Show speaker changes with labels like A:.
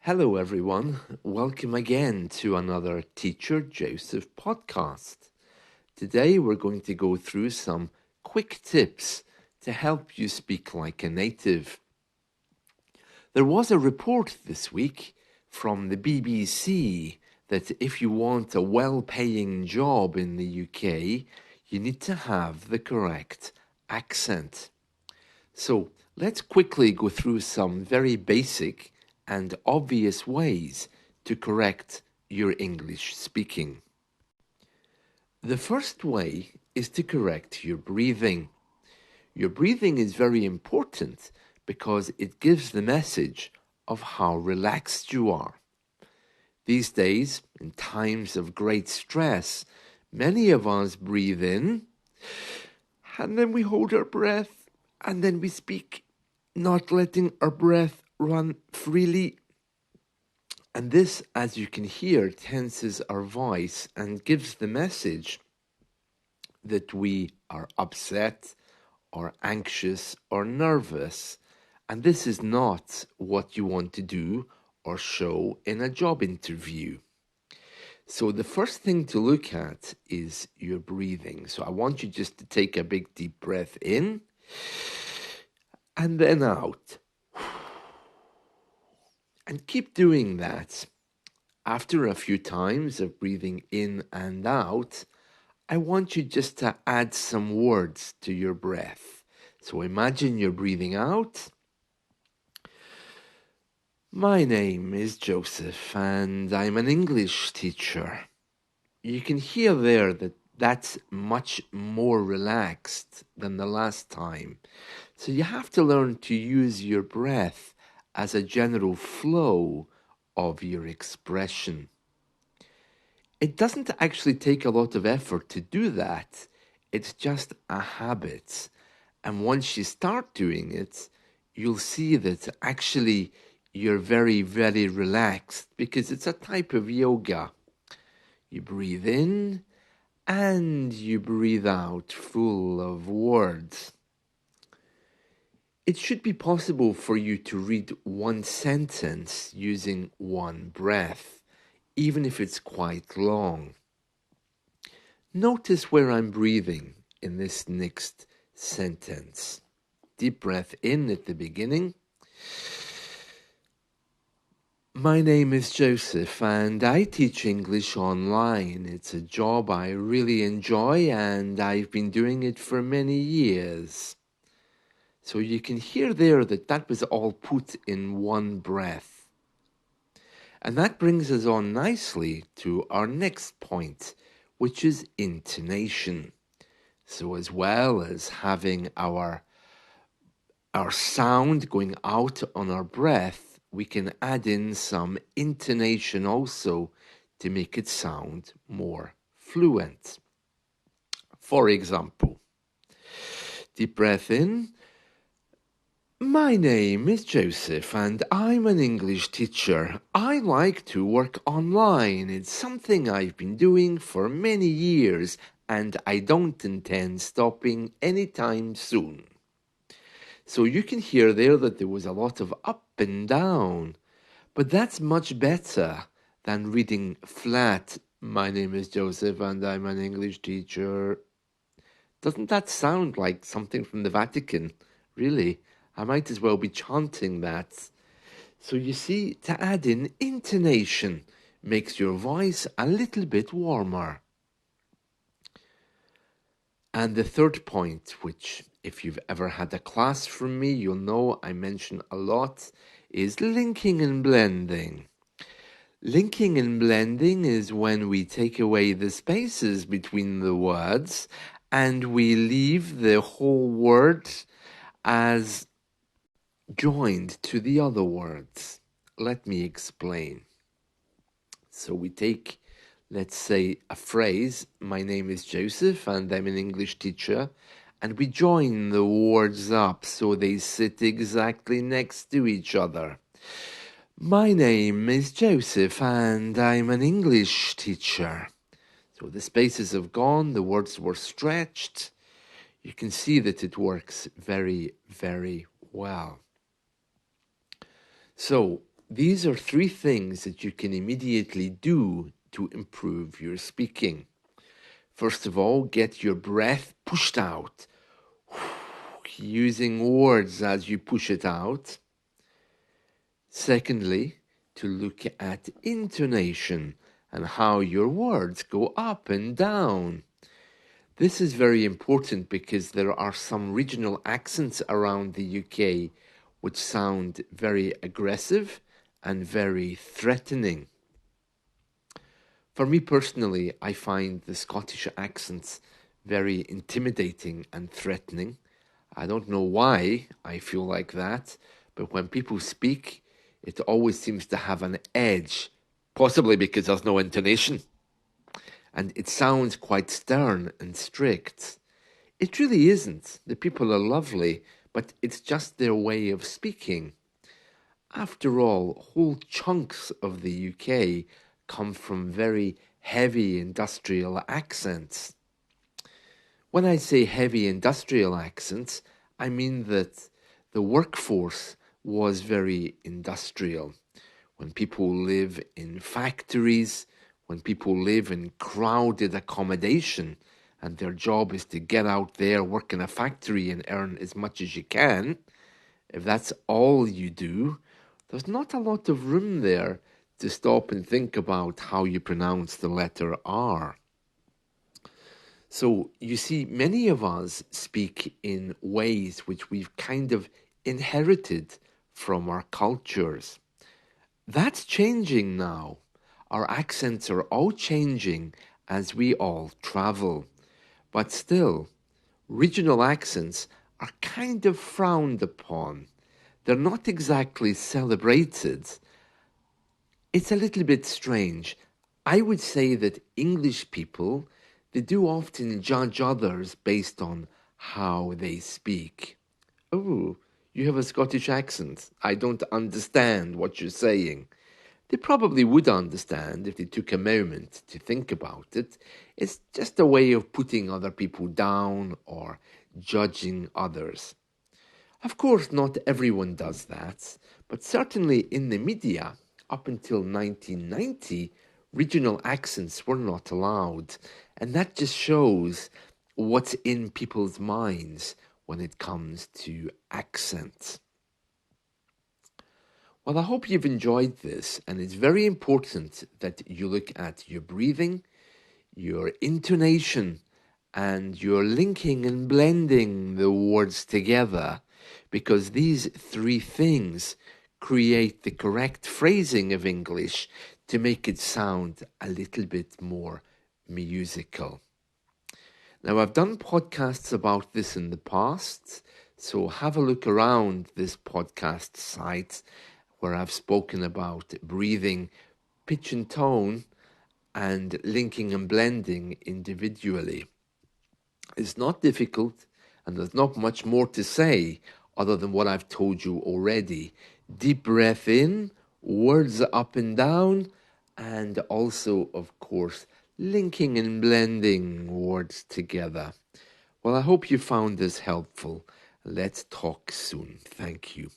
A: Hello, everyone. Welcome again to another Teacher Joseph podcast. Today, we're going to go through some quick tips to help you speak like a native. There was a report this week from the BBC that if you want a well-paying job in the UK, you need to have the correct accent. So let's quickly go through some very basic and obvious ways to correct your English speaking. The first way is to correct your breathing. Your breathing is very important because it gives the message of how relaxed you are. These days, in times of great stress, many of us breathe in and then we hold our breath and then we speak, not letting our breath run freely. And this, as you can hear, tenses our voice and gives the message that we are upset or anxious or nervous. And this is not what you want to do or show in a job interview. So the first thing to look at is your breathing. So I want you just to take a big deep breath in and then out. And keep doing that. After a few times of breathing in and out, I want you just to add some words to your breath. So imagine you're breathing out. My name is Joseph and I'm an English teacher. You can hear there that that's much more relaxed than the last time. So you have to learn to use your breath as a general flow of your expression. It doesn't actually take a lot of effort to do that. It's just a habit. And once you start doing it, you'll see that actually you're very, very relaxed because it's a type of yoga. You breathe in and you breathe out full of words. It should be possible for you to read one sentence using one breath, even if it's quite long. Notice where I'm breathing in this next sentence. Deep breath in at the beginning. My name is Joseph and I teach English online. It's a job I really enjoy and I've been doing it for many years. So you can hear there that was all put in one breath. And that brings us on nicely to our next point, which is intonation. So as well as having our sound going out on our breath, we can add in some intonation also to make it sound more fluent. For example, deep breath in. My name is Joseph and I'm an English teacher. I like to work online. It's something I've been doing for many years and I don't intend stopping anytime soon. So you can hear there that there was a lot of up and down, but that's much better than reading flat, my name is Joseph and I'm an English teacher. Doesn't that sound like something from the Vatican? Really? I might as well be chanting that. So you see, to add in intonation makes your voice a little bit warmer. And the third point, which if you've ever had a class from me, you'll know I mention a lot, is linking and blending. Linking and blending is when we take away the spaces between the words and we leave the whole word as joined to the other words. Let me explain. So we take, let's say, a phrase, my name is Joseph and I'm an English teacher, and we join the words up so they sit exactly next to each other. My name is Joseph and I'm an English teacher. So the spaces have gone, the words were stretched. You can see that it works very, very well. So these are 3 things that you can immediately do to improve your speaking. First of all, get your breath pushed out, using words as you push it out. Secondly, to look at intonation and how your words go up and down. This is very important because there are some regional accents around the UK which sound very aggressive and very threatening. For me personally, I find the Scottish accents very intimidating and threatening. I don't know why I feel like that, but when people speak, it always seems to have an edge, possibly because there's no intonation. And it sounds quite stern and strict. It really isn't. The people are lovely, but it's just their way of speaking. After all, whole chunks of the UK come from very heavy industrial accents. When I say heavy industrial accents, I mean that the workforce was very industrial. When people live in factories, when people live in crowded accommodation, and their job is to get out there, work in a factory and earn as much as you can, if that's all you do, there's not a lot of room there to stop and think about how you pronounce the letter R. So you see, many of us speak in ways which we've kind of inherited from our cultures. That's changing now. Our accents are all changing as we all travel. But still, regional accents are kind of frowned upon. They're not exactly celebrated. It's a little bit strange. I would say that English people, they do often judge others based on how they speak. Oh, you have a Scottish accent. I don't understand what you're saying. They probably would understand if they took a moment to think about it. It's just a way of putting other people down or judging others. Of course, not everyone does that, but certainly in the media, up until 1990, regional accents were not allowed. And that just shows what's in people's minds when it comes to accents. Well, I hope you've enjoyed this, and it's very important that you look at your breathing, your intonation, and your linking and blending the words together, because these 3 things create the correct phrasing of English to make it sound a little bit more musical. Now, I've done podcasts about this in the past, so have a look around this podcast site where I've spoken about breathing, pitch and tone, and linking and blending individually. It's not difficult, and there's not much more to say other than what I've told you already. Deep breath in, words up and down, and also, of course, linking and blending words together. Well, I hope you found this helpful. Let's talk soon. Thank you.